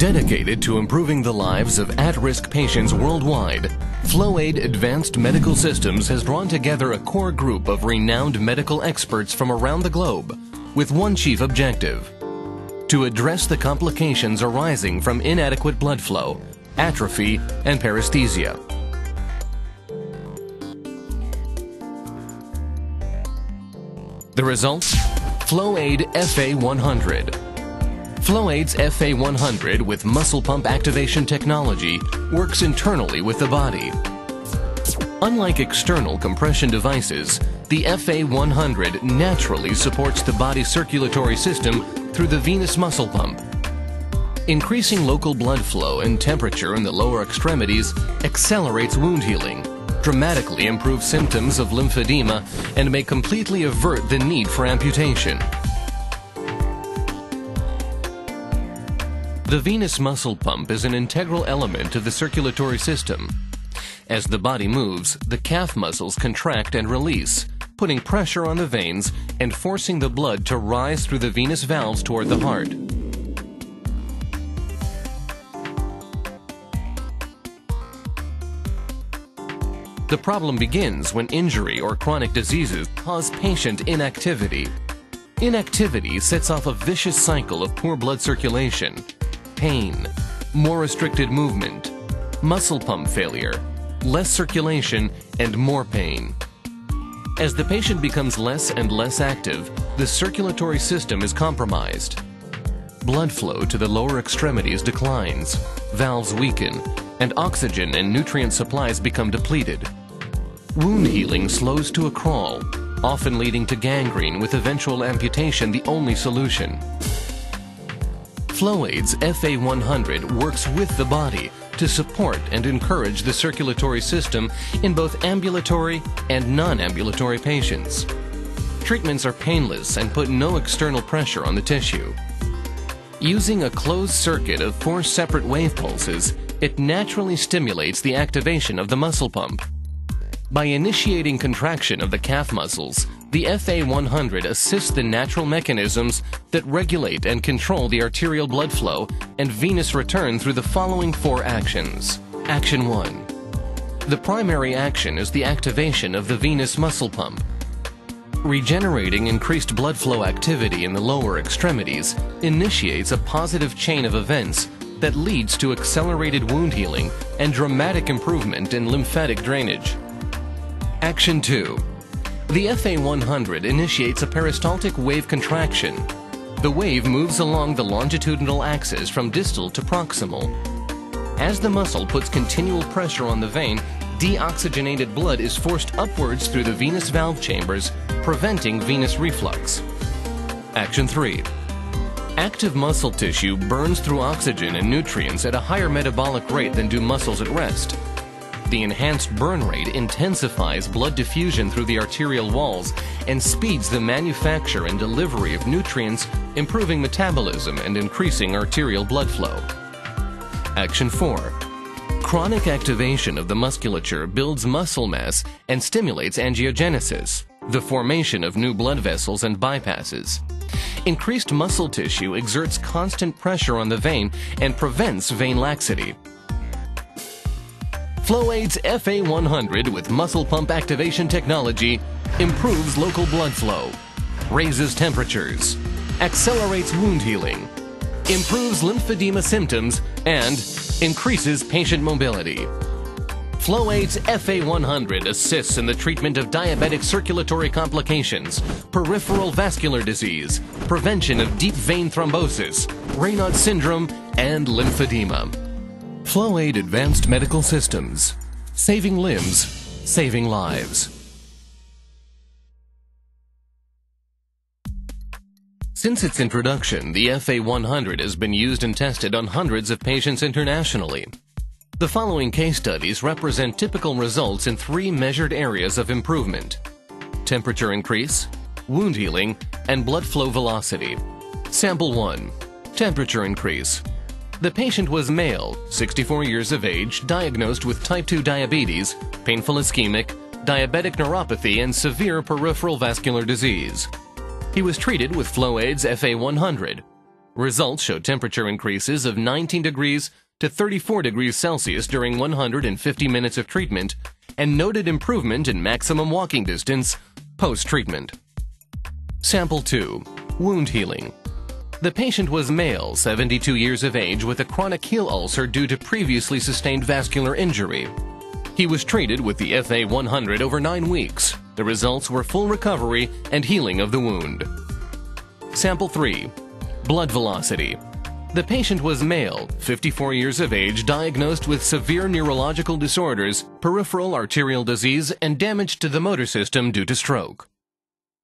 Dedicated to improving the lives of at-risk patients worldwide, FlowAid Advanced Medical Systems has drawn together a core group of renowned medical experts from around the globe with one chief objective: to address the complications arising from inadequate blood flow, atrophy, and paresthesia. The results? FlowAid FA100. FlowAid's FA100 with muscle pump activation technology works internally with the body. Unlike external compression devices, the FA100 naturally supports the body's circulatory system through the venous muscle pump. Increasing local blood flow and temperature in the lower extremities accelerates wound healing, dramatically improves symptoms of lymphedema, and may completely avert the need for amputation. The venous muscle pump is an integral element of the circulatory system. As the body moves, the calf muscles contract and release, putting pressure on the veins and forcing the blood to rise through the venous valves toward the heart. The problem begins when injury or chronic diseases cause patient inactivity. Inactivity sets off a vicious cycle of poor blood circulation, pain, more restricted movement, muscle pump failure, less circulation, and more pain. As the patient becomes less and less active, the circulatory system is compromised. Blood flow to the lower extremities declines, valves weaken, and oxygen and nutrient supplies become depleted. Wound healing slows to a crawl, often leading to gangrene with eventual amputation the only solution. FlowAid's FA100 works with the body to support and encourage the circulatory system in both ambulatory and non-ambulatory patients. Treatments are painless and put no external pressure on the tissue. Using a closed circuit of 4 separate wave pulses, it naturally stimulates the activation of the muscle pump. By initiating contraction of the calf muscles, the FA100 assists the natural mechanisms that regulate and control the arterial blood flow and venous return through the following 4 actions. Action 1. The primary action is the activation of the venous muscle pump. Regenerating increased blood flow activity in the lower extremities initiates a positive chain of events that leads to accelerated wound healing and dramatic improvement in lymphatic drainage. Action 2. The FA100 initiates a peristaltic wave contraction. The wave moves along the longitudinal axis from distal to proximal. As the muscle puts continual pressure on the vein, deoxygenated blood is forced upwards through the venous valve chambers, preventing venous reflux. Action 3. Active muscle tissue burns through oxygen and nutrients at a higher metabolic rate than do muscles at rest. The enhanced burn rate intensifies blood diffusion through the arterial walls and speeds the manufacture and delivery of nutrients, improving metabolism and increasing arterial blood flow. Action 4. Chronic activation of the musculature builds muscle mass and stimulates angiogenesis, the formation of new blood vessels and bypasses. Increased muscle tissue exerts constant pressure on the vein and prevents vein laxity. FlowAid's FA100 with muscle pump activation technology improves local blood flow, raises temperatures, accelerates wound healing, improves lymphedema symptoms, and increases patient mobility. FlowAid's FA100 assists in the treatment of diabetic circulatory complications, peripheral vascular disease, prevention of deep vein thrombosis, Raynaud syndrome, and lymphedema. FlowAid Advanced Medical Systems. Saving limbs, saving lives. Since its introduction, the FA100 has been used and tested on hundreds of patients internationally. The following case studies represent typical results in 3 measured areas of improvement: temperature increase, wound healing, and blood flow velocity. Sample 1. Temperature increase. The patient was male, 64 years of age, diagnosed with type 2 diabetes, painful ischemic, diabetic neuropathy, and severe peripheral vascular disease. He was treated with FlowAid's FA100. Results showed temperature increases of 19 degrees to 34 degrees Celsius during 150 minutes of treatment and noted improvement in maximum walking distance post-treatment. Sample 2. Wound healing. The patient was male, 72 years of age, with a chronic heel ulcer due to previously sustained vascular injury. He was treated with the FA-100 over 9 weeks. The results were full recovery and healing of the wound. Sample 3. Blood velocity. The patient was male, 54 years of age, diagnosed with severe neurological disorders, peripheral arterial disease, and damage to the motor system due to stroke.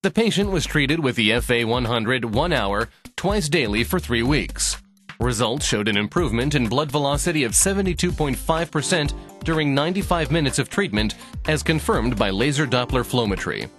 The patient was treated with the FA-100 1 hour, twice daily for 3 weeks. Results showed an improvement in blood velocity of 72.5% during 95 minutes of treatment, as confirmed by laser Doppler flowmetry.